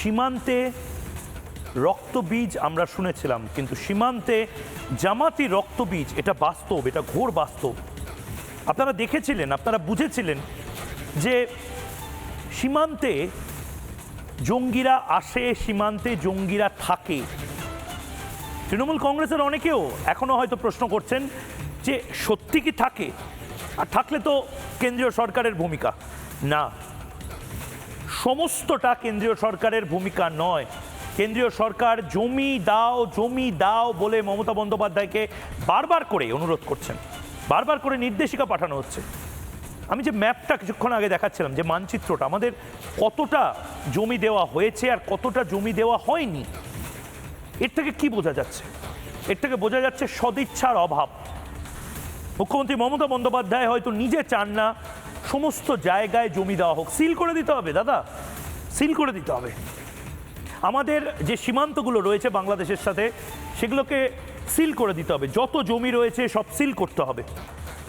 সীমান্তে রক্তবীজ আমরা শুনেছিলাম, কিন্তু সীমান্তে জামাতি রক্তবীজ এটা বাস্তব, এটা ঘোর বাস্তব। আপনারা দেখেছিলেন, আপনারা বুঝেছিলেন যে সীমান্তে জঙ্গিরা আসে, সীমান্তে জঙ্গিরা থাকে। তৃণমূল কংগ্রেসের অনেকেও এখনো হয়তো প্রশ্ন করছেন যে সত্যি কি থাকে, আর থাকলে তো কেন্দ্রীয় সরকারের ভূমিকা। না, সমস্তটা কেন্দ্রীয় সরকারের ভূমিকা নয়। কেন্দ্রীয় সরকার জমি দাও বলে মমতা বন্দ্যোপাধ্যায়কে বারবার করে অনুরোধ করছেন, বারবার করে নির্দেশিকা পাঠানো হচ্ছে। আমি যে ম্যাপটা কিছুক্ষণ আগে দেখাচ্ছিলাম, যে মানচিত্রটা, আমাদের কতটা জমি দেওয়া হয়েছে আর কতটা জমি দেওয়া হয়নি, এর থেকে কি বোঝা যাচ্ছে? এর থেকে বোঝা যাচ্ছে সদিচ্ছার অভাব। মুখ্যমন্ত্রী মমতা বন্দ্যোপাধ্যায় হয়তো নিজে চান না সমস্ত জায়গায় জমি দেওয়া হোক। সিল করে দিতে হবে দাদা, সিল করে দিতে হবে। আমাদের যে সীমান্তগুলো রয়েছে বাংলাদেশের সাথে, সেগুলোকে সিল করে দিতে হবে। যত জমি রয়েছে সব সিল করতে হবে।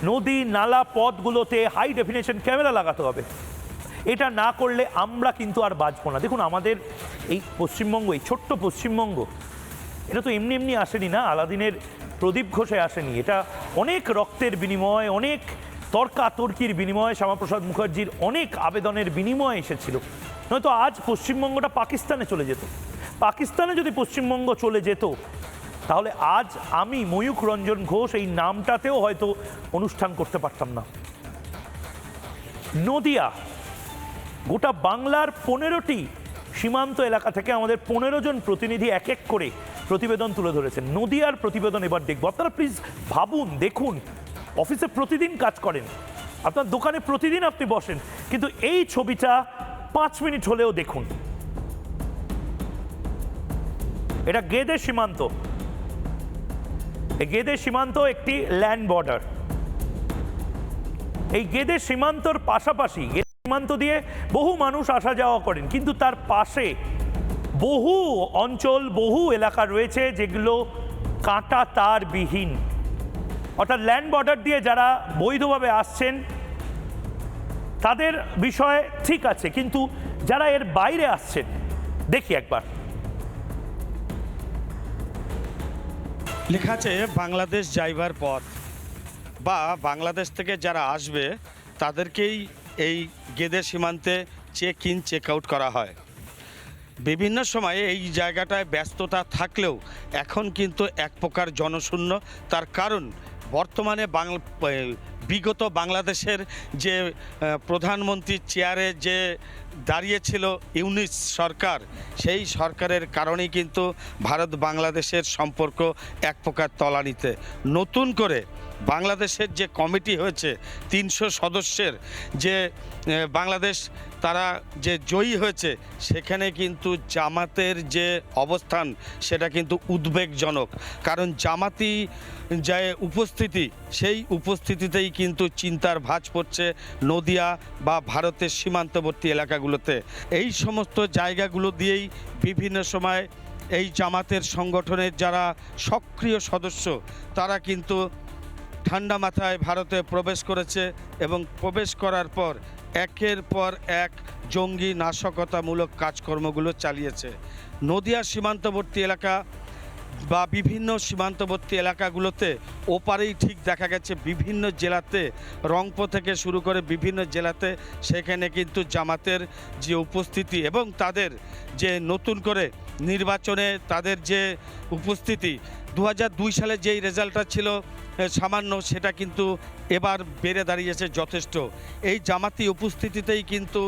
নদী নালা পথগুলোতে হাই ডেফিনেশন ক্যামেরা লাগাতে হবে। এটা না করলে আমরা কিন্তু আর বাঁচবো না। দেখুন, আমাদের এই পশ্চিমবঙ্গ, এই ছোট্ট পশ্চিমবঙ্গ, এটা তো এমনি এমনি আসেনি না, আলাদিনের প্রদীপ ঘোষে আসেনি। এটা অনেক রক্তের বিনিময়, অনেক তর্কাতর্কির বিনিময়, শ্যামাপ্রসাদ মুখার্জির অনেক আবেদনের বিনিময়ে এসেছিল। নয়তো আজ পশ্চিমবঙ্গটা পাকিস্তানে চলে যেত। পাকিস্তানে যদি পশ্চিমবঙ্গ চলে যেত, তাহলে আজ আমি ময়ূখ রঞ্জন ঘোষ এই নামটাতেও হয়তো অনুষ্ঠান করতে পারতাম না। নদিয়া, গোটা বাংলার 15টি সীমান্ত এলাকা থেকে আমাদের 15 জন প্রতিনিধি এক এক করে প্রতিবেদন তুলে ধরেছেন। নদিয়ার প্রতিবেদন এবার দেখব। আপনারা প্লিজ ভাবুন, দেখুন, অফিসে প্রতিদিন কাজ করেন, আপনার দোকানে প্রতিদিন আপনি বসেন, কিন্তু এই ছবিটা 5 মিনিট হলেও দেখুন। এটা গেদে সীমান্ত। এই গেদে সীমান্ত একটি ল্যান্ড বর্ডার। এই গেদে সীমান্তর পাশাপাশি, গেদে সীমান্ত দিয়ে বহু মানুষ আসা যাওয়া করেন, কিন্তু তার পাশে বহু অঞ্চল, বহু এলাকা রয়েছে যেগুলো কাঁটা তার বিহীন। অর্থাৎ ল্যান্ড বর্ডার দিয়ে যারা বৈধভাবে আসছেন তাদের বিষয়ে ঠিক আছে, কিন্তু যারা এর বাইরে আসছেন, দেখি একবার। লেখা আছে বাংলাদেশ যাইবার পথ, বা বাংলাদেশ থেকে যারা আসবে তাদেরকেই এই গেদে সীমান্তে চেক ইন চেক আউট করা হয়। বিভিন্ন সময়ে এই জায়গাটায় ব্যস্ততা থাকলেও এখন কিন্তু এক প্রকার জনশূন্য। তার কারণ বর্তমানে বিগত বাংলাদেশের যে প্রধানমন্ত্রীর চেয়ারে যে দাঁড়িয়েছিল ইউনিস সরকার, সেই সরকারের কারণেই কিন্তু ভারত বাংলাদেশের সম্পর্ক এক প্রকার তলানিতে। নতুন করে বাংলাদেশের যে কমিটি হয়েছে 300 সদস্যের, যে বাংলাদেশ তারা যে জয়ী হয়েছে, সেখানে কিন্তু জামাতের যে অবস্থান সেটা কিন্তু উদ্বেগজনক। কারণ জামাতি যে উপস্থিতি, সেই উপস্থিতিতেই কিন্তু চিন্তার ভাঁজ পড়ছে নদিয়া বা ভারতের সীমান্তবর্তী এলাকাগুলোতে। এই সমস্ত জায়গাগুলো দিয়েই বিভিন্ন সময় এই জামাতের সংগঠনের যারা সক্রিয় সদস্য, তারা কিন্তু ঠান্ডা মাথায় ভারতে প্রবেশ করেছে এবং প্রবেশ করার পর একের পর এক জঙ্গি নাশকতামূলক কাজকর্মগুলো চালিয়েছে। নদিয়া সীমান্তবর্তী এলাকা বা বিভিন্ন সীমান্তবর্তী এলাকাগুলোতে ওপারেই ঠিক দেখা গেছে বিভিন্ন জেলাতে, রংপুর থেকে শুরু করে বিভিন্ন জেলাতে, সেখানে কিন্তু জামাতের যে উপস্থিতি এবং তাদের যে নতুন করে নির্বাচনে তাদের যে উপস্থিতি, 2002 সালে যেই রেজাল্টটা ছিল সামান্য, সেটা কিন্তু এবার বেড়ে দাঁড়িয়েছে যথেষ্ট। এই জামাতি উপস্থিতিতেই কিন্তু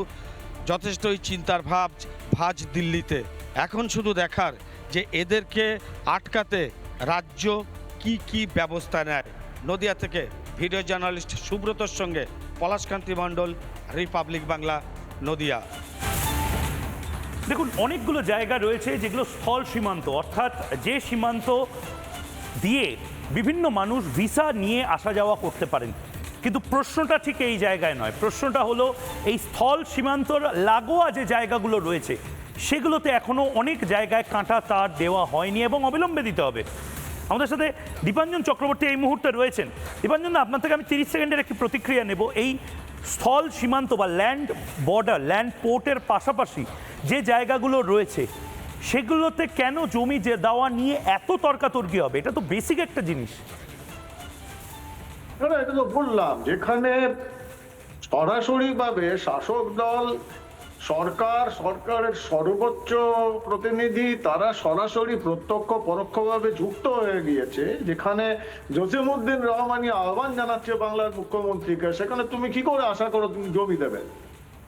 যথেষ্টই চিন্তার ভাঁজ দিল্লিতে। এখন শুধু দেখার যে এদেরকে আটকাতে রাজ্য কি ব্যবস্থা নেয়। নদিয়া থেকে ভিডিও জার্নালিস্ট সুব্রতর সঙ্গে পলাশকান্তি মণ্ডল, রিপাবলিক বাংলা, নদিয়া। দেখুন, অনেকগুলো জায়গা রয়েছে যেগুলো স্থল সীমান্ত, অর্থাৎ যে সীমান্ত দিয়ে বিভিন্ন মানুষ ভিসা নিয়ে আসা যাওয়া করতে পারেন। কিন্তু প্রশ্নটা ঠিক এই জায়গায় নয়। প্রশ্নটা হলো এই স্থল সীমান্তর লাগোয়া যে জায়গাগুলো রয়েছে, সেগুলোতে এখনও অনেক জায়গায় কাঁটা তার দেওয়া হয়নি এবং অবিলম্বে দিতে হবে। আমাদের সাথে দীপাঞ্জন চক্রবর্তী এই মুহূর্তে রয়েছেন। দীপাঞ্জন, আপনার থেকে আমি 30 সেকেন্ডের একটি প্রতিক্রিয়া নেব। এই স্থল সীমান্ত বা ল্যান্ড বর্ডার, ল্যান্ড পোর্টের পাশাপাশি যে জায়গাগুলো রয়েছে সেগুলোতে কেন জমি যে দেওয়া নিয়ে এত তর্কাতর্কি হবে? এটা তো বেসিক একটা জিনিস। না, এটা তো বললাম, যেখানে সরাসরি ভাবে শাসক দল, সরকারের সর্বোচ্চ প্রতিনিধি তারা সরাসরি প্রত্যক্ষ পরোক্ষভাবে যুক্ত হয়ে গিয়েছে, যেখানে জসিমউদ্দিন রহমানি আহ্বান জানাচ্ছে বাংলার মুখ্যমন্ত্রীকে, সেখানে তুমি কি করে আশা করো তুমি জমি দেবে?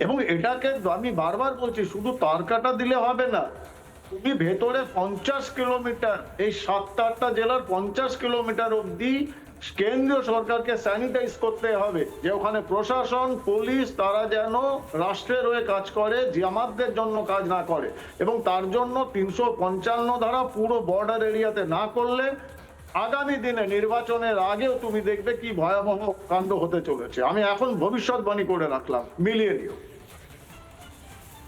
এবং এটাকে আমি বারবার বলছি, শুধু তার কাটা দিলে হবে না, তুমি ভেতরে 50 কিলোমিটার, এই 7-8টা জেলার 50 কিলোমিটার অব্দি কেন্দ্রীয় সরকারকে স্যানিটাইজ করতে হবে, যে ওখানে প্রশাসন, পুলিশ তারা যেন রাষ্ট্রের হয়ে কাজ করে, জামাতদের জন্য কাজ না করে। এবং তার জন্য 355 ধারা পুরো বর্ডার এরিয়াতে না করলে আগামী দিনে নির্বাচনের আগেও তুমি দেখবে কি ভয়াবহ কাণ্ড হতে চলেছে। আমি এখন ভবিষ্যৎবাণী করে রাখলাম, মিলিয়ে নিও।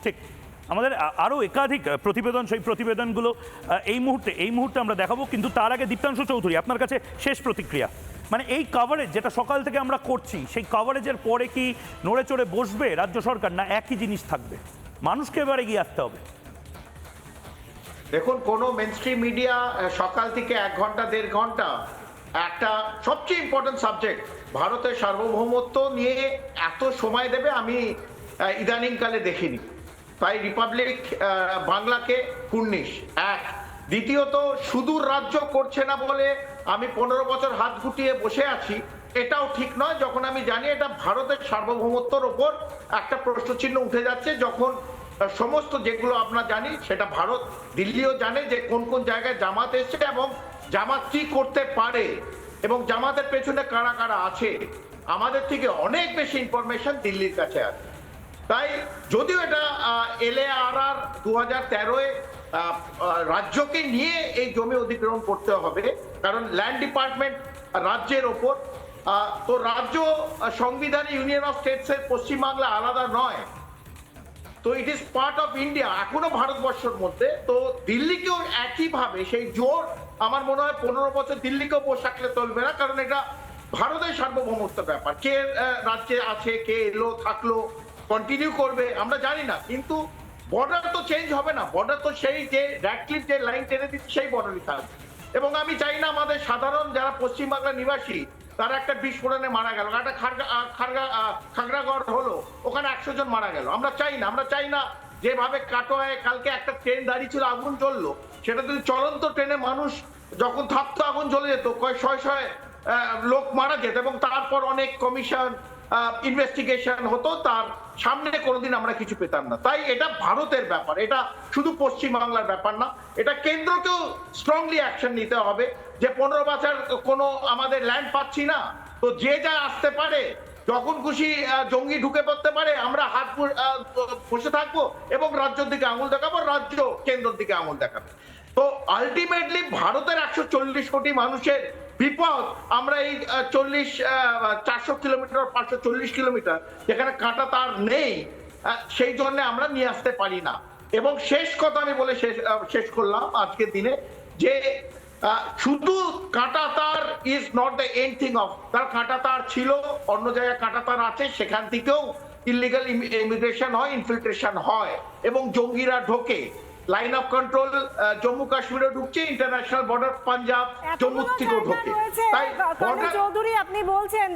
ঠিক, আমাদের আরও একাধিক প্রতিবেদন, সেই প্রতিবেদনগুলো এই মুহূর্তে আমরা দেখাবো, কিন্তু তার আগে দীপ্তাংশু চৌধুরী আপনার কাছে শেষ প্রতিক্রিয়া। মানে এই কভারেজ যেটা সকাল থেকে আমরা করছি, সেই কভারেজের পরে কি নড়ে চড়ে বসবে রাজ্য সরকার, না একই জিনিস থাকবে? মানুষকে এবার এগিয়ে আসতে হবে। দেখুন, কোনো মেইনস্ট্রিম মিডিয়া সকাল থেকে 1 ঘন্টা 1.5 ঘন্টা একটা সবচেয়ে ইম্পর্টেন্ট সাবজেক্ট ভারতের সার্বভৌমত্ব নিয়ে এত সময় দেবে আমি ইদানিংকালে দেখিনি। তাই রিপাবলিক বাংলাকে 19 এক। দ্বিতীয়ত, সুদূর রাজ্য করছে না বলে আমি 15 বছর হাত গুটিয়ে বসে আছি, এটাও ঠিক নয়, যখন আমি জানি এটা ভারতের সার্বভৌমত্বের ওপর একটা প্রশ্নচিহ্ন উঠে যাচ্ছে। যখন সমস্ত যেগুলো আমরা জানি সেটা ভারত, দিল্লিও জানে যে কোন কোন জায়গায় জামাত এসছে এবং জামাত কি করতে পারে এবং জামাতের পেছনে কারা কারা আছে, আমাদের থেকে অনেক বেশি ইনফরমেশন দিল্লির কাছে আছে। তাই যদিও এটা LARR 2013-এ রাজ্যকে নিয়ে এই জমি অধিগ্রহণ করতে হবে, কারণ ল্যান্ড ডিপার্টমেন্ট রাজ্যের ওপর, তো রাজ্য সংবিধানে ইউনিয়ন অফ স্টেটস এর পশ্চিমবাংলা আলাদা নয়, তো it is part of India, এখনো ভারতবর্ষের মধ্যে। তো দিল্লিকেও একইভাবে সেই জোর আমার মনে হয় 15 বছর দিল্লিকেও বসে থাকলে চলবে না, কারণ এটা ভারতের সার্বভৌমত্ব ব্যাপার। কে রাজ্যে আছে, কে এলো থাকলো, কন্টিনিউ করবে আমরা জানি না, কিন্তু বর্ডার তো চেঞ্জ হবে না, বর্ডার তো সেই যে র্যাডক্লিফ যে লাইন টেনে দিচ্ছে সেই বর্ডারই থাকবে। এবং আমি চাই না আমাদের সাধারণ যারা পশ্চিমবাংলার নিবাসী তারা একটা বিস্ফোরণে মারা গেল, একটা খাগড়াগড় হলো, ওখানে 100 জন মারা গেল। আমরা চাই না যেভাবে কাটোয়ায় কালকে একটা ট্রেন দাঁড়িয়ে ছিল, আগুন জ্বললো, সেটা যদি চলন্ত ট্রেনে মানুষ যখন থাকতো আগুন জ্বলে যেত, শয়ে লোক মারা যেত এবং তারপর অনেক কমিশন ইনভেস্টিগেশন হতো, তার সামনে কোনোদিন আমরা কিছু পেতাম না। তাই এটা ভারতের ব্যাপার, এটা শুধু পশ্চিমবাংলার ব্যাপার না, এটা কেন্দ্রকেও স্ট্রংলি অ্যাকশন নিতে হবে যে 15 বছর কোনো আমাদের ল্যান্ড পাচ্ছি না, তো যে যা আসতে পারে, যখন খুশি জঙ্গি ঢুকে পড়তে পারে, আমরা হাত বসে থাকবো এবং রাজ্যের দিকে আঙুল দেখাবো, রাজ্য কেন্দ্রের দিকে আঙুল দেখাবে। তো আলটিমেটলি ভারতের 140 কোটি মানুষের বিপদ আমরা এই 400 কিলোমিটার 540 কিলোমিটার যেখানে কাঁটা তার নেই, সেই জন্য আমরা নিয়ে আসতে পারি না। এবং শেষ কথা আমি বলে শেষ করলাম আজকের দিনে, যে শুধু কাঁটা তার is not the end thing of, তার কাঁটা তার ছিল, অন্য জায়গায় কাঁটা তার আছে, সেখান থেকেও ইলিগাল ইমিগ্রেশন হয়, ইনফিল্ট্রেশন হয় এবং জঙ্গিরা ঢোকে। লাইন অফ কন্ট্রোল জম্মু কাশ্মীরে ঢুকছে, ইন্টারন্যাশনাল বর্ডার পাঞ্জাব জম্মু থেকেও ঢোকে। তাই চৌধুরী আপনি বলছেন,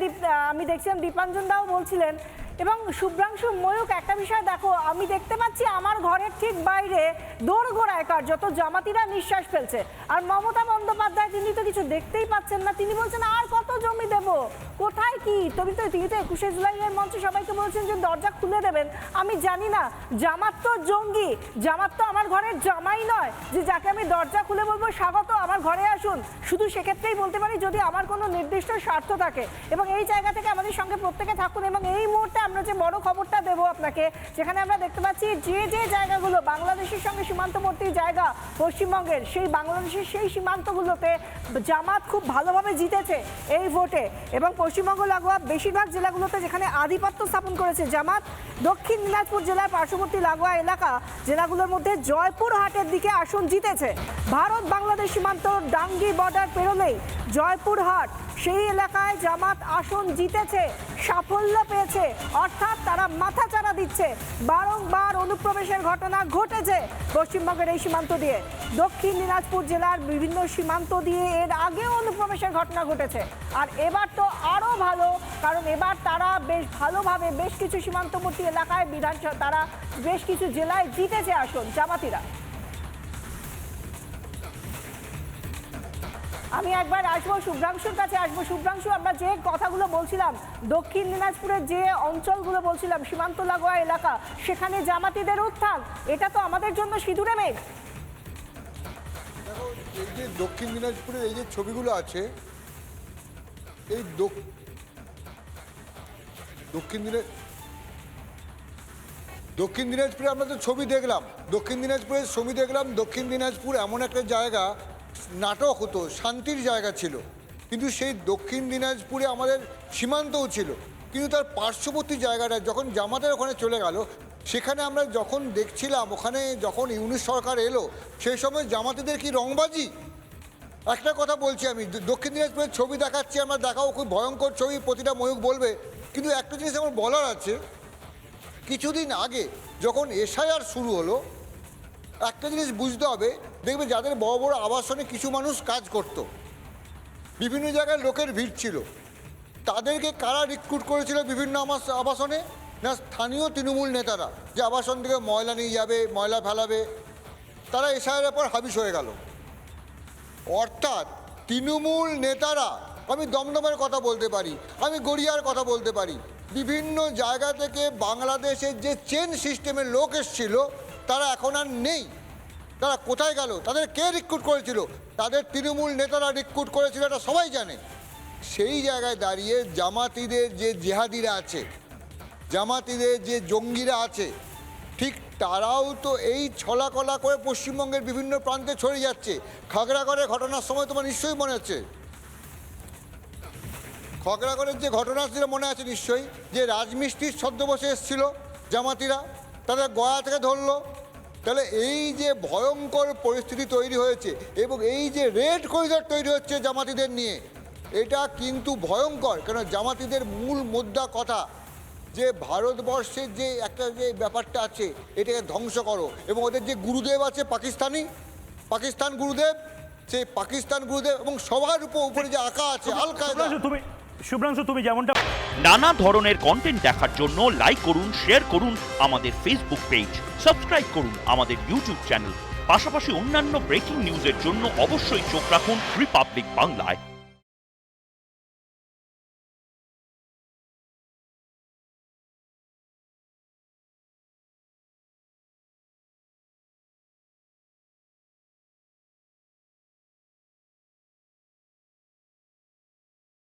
আমি দেখছিলাম দীপাঞ্জন দাও বলছিলেন, এবং শুভ্রাংশু ময়ূক একটা বিষয় দেখো, আমি দেখতে পাচ্ছি আমার ঘরের ঠিক বাইরে দোরগোড়ায় কার্যত জামাতিরা নিঃশ্বাস ফেলছে, আর মমতা বন্দ্যোপাধ্যায় তিনি তো কিছু দেখতেই পাচ্ছেন না, তিনি বলছেন আর কত জমি দেব, কোথায় কি? তিনি তো 21শে জুলাইয়ের মঞ্চে সবাইকে বলছেন যে দরজা খুলে দেবেন। আমি জানি না, জামাত তো জঙ্গি, জামাত তো আমার ঘরের জামাই নয় যে যাকে আমি দরজা খুলে বলবো স্বাগত আমার ঘরে আসুন। শুধু সেক্ষেত্রেই বলতে পারি যদি আমার কোনো নির্দিষ্ট স্বার্থ থাকে, এবং এই জায়গা থেকে আমাদের সঙ্গে প্রত্যেকে থাকুন। এবং এই মুহূর্তে আমরা যে বড় খবরটা দেবো আপনাকে, যেখানে আমরা দেখতে পাচ্ছি যে যে জায়গাগুলো বাংলাদেশের সঙ্গে সীমান্তবর্তী জায়গা পশ্চিমবঙ্গের, সেই বাংলাদেশের সেই সীমান্তগুলোতে জামাত খুব ভালোভাবে জিতেছে এই ভোটে, এবং পশ্চিমবঙ্গ লাগোয়া বেশিরভাগ জেলাগুলোতে যেখানে আধিপত্য স্থাপন করেছে জামাত। দক্ষিণ দিনাজপুর জেলার পার্শ্ববর্তী লাগোয়া এলাকা জেলাগুলোর মধ্যে জয়পুরহাটের দিকে আসন জিতেছে। ভারত বাংলাদেশ সীমান্ত ডাঙ্গি বর্ডার পেরোলেই জয়পুরহাট সেই এলাকায় জামাত আসন জিতেছে, সাফল্য পেয়েছে, অর্থাৎ তারা মাথাচাড়া দিচ্ছে। বারংবার অনুপ্রবেশের ঘটনা ঘটেছে পশ্চিমবঙ্গের এই সীমান্ত দিয়ে। দক্ষিণ দিনাজপুর জেলার বিভিন্ন সীমান্ত দিয়ে এর আগেও অনুপ্রবেশের ঘটনা ঘটেছে। আর এবার তো আরো ভালো, কারণ এবার তারা বেশ ভালোভাবে বেশ কিছু সীমান্তবর্তী এলাকায় বিধানসভা, তারা বেশ কিছু জেলায় জিতেছে আসন জামাতিরা। আমি একবার আসবো শুভ্রাংশুর কাছে, আসবো। শুভ্রাংশু, আমরা যে কথাগুলো বলছিলাম, দক্ষিণ দিনাজপুরের যে অঞ্চলগুলো বলছিলাম সীমান্ত লাগোয়া এলাকা, সেখানে জামাতিদের উত্থান, এটা তো আমাদের জন্য সিঁদুরে মেঘ। দেখো, এই যে দক্ষিণ দিনাজপুরের এই যে ছবিগুলো আছে, এই দক্ষিণ দিনাজপুরে আমরা তো ছবি দেখলাম, দক্ষিণ দিনাজপুরের ছবি দেখলাম। দক্ষিণ দিনাজপুর এমন একটা জায়গা, নাটক হতো, শান্তির জায়গা ছিল, কিন্তু সেই দক্ষিণ দিনাজপুরে আমাদের সীমান্তও ছিল, কিন্তু তার পার্শ্ববর্তী জায়গাটা যখন জামাতের ওখানে চলে গেল, সেখানে আমরা যখন দেখছিলাম, ওখানে যখন ইউনিট সরকার এলো, সেই সময় জামাতিদের কি রংবাজি। একটা কথা বলছি, আমি দক্ষিণ দিনাজপুরের ছবি দেখাচ্ছি, আমরা দেখাও, খুব ভয়ঙ্কর ছবি, প্রতিটা ময়ূক বলবে, কিন্তু একটা জিনিস আমার বলার আছে, কিছুদিন আগে যখন এসআইআর শুরু হলো, একটা জিনিস বুঝতে হবে, দেখবে যাদের বড় বড় আবাসনে কিছু মানুষ কাজ করত, বিভিন্ন জায়গায় লোকের ভিড় ছিল, তাদেরকে কারা রিক্রুট করেছিল বিভিন্ন আবাসনে? না, স্থানীয় তৃণমূল নেতারা, যে আবাসন থেকে ময়লা নিয়ে যাবে, ময়লা ফেলাবে, তারা এসআইআরের পর হাবিশ হয়ে গেল। অর্থাৎ তৃণমূল নেতারা, আমি দমদমের কথা বলতে পারি, আমি গড়িয়ার কথা বলতে পারি, বিভিন্ন জায়গা থেকে বাংলাদেশের যে চেন সিস্টেমের লোক এসেছিল, তারা এখন আর নেই। তারা কোথায় গেল? তাদের কে রিক্রুট করেছিল? তাদের তৃণমূল নেতারা রিক্রুট করেছিল, এটা সবাই জানে। সেই জায়গায় দাঁড়িয়ে জামাতিদের যে জেহাদিরা আছে, জামাতিদের যে জঙ্গিরা আছে, ঠিক তারাও তো এই ছলাকলা করে পশ্চিমবঙ্গের বিভিন্ন প্রান্তে ছড়িয়ে যাচ্ছে। খাগড়াগড়ের ঘটনার সময় তোমার নিশ্চয়ই মনে আছে, খাগড়াগড়ের যে ঘটনা ছিল মনে আছে নিশ্চয়ই, যে রাজমিস্ত্রির ছদ্মবেশে এসেছিল জামাতিরা, তাদের গয়া থেকে ধরলো। তাহলে এই যে ভয়ঙ্কর পরিস্থিতি তৈরি হয়েছে এবং এই যে রেড করিডর তৈরি হচ্ছে জামাতিদের নিয়ে, এটা কিন্তু ভয়ঙ্কর। কেন, জামাতিদের মূল মুদ্রা কথা যে ভারতবর্ষের যে একটা যে ব্যাপারটা আছে, এটাকে ধ্বংস করো। এবং ওদের যে গুরুদেব আছে পাকিস্তান গুরুদেব, সেই পাকিস্তান গুরুদেব এবং সবার উপরে যে আঁকা আছে আল কায়দা। শুভ্রাংশু, তুমি যেমনটা নানা ধরনের কন্টেন্ট দেখার জন্য লাইক করুন, শেয়ার করুন আমাদের ফেসবুক পেজ, সাবস্ক্রাইব করুন আমাদের ইউটিউব চ্যানেল। পাশাপাশি অন্যান্য ব্রেকিং নিউজের জন্য অবশ্যই চোখ রাখুন রিপাবলিক বাংলায়।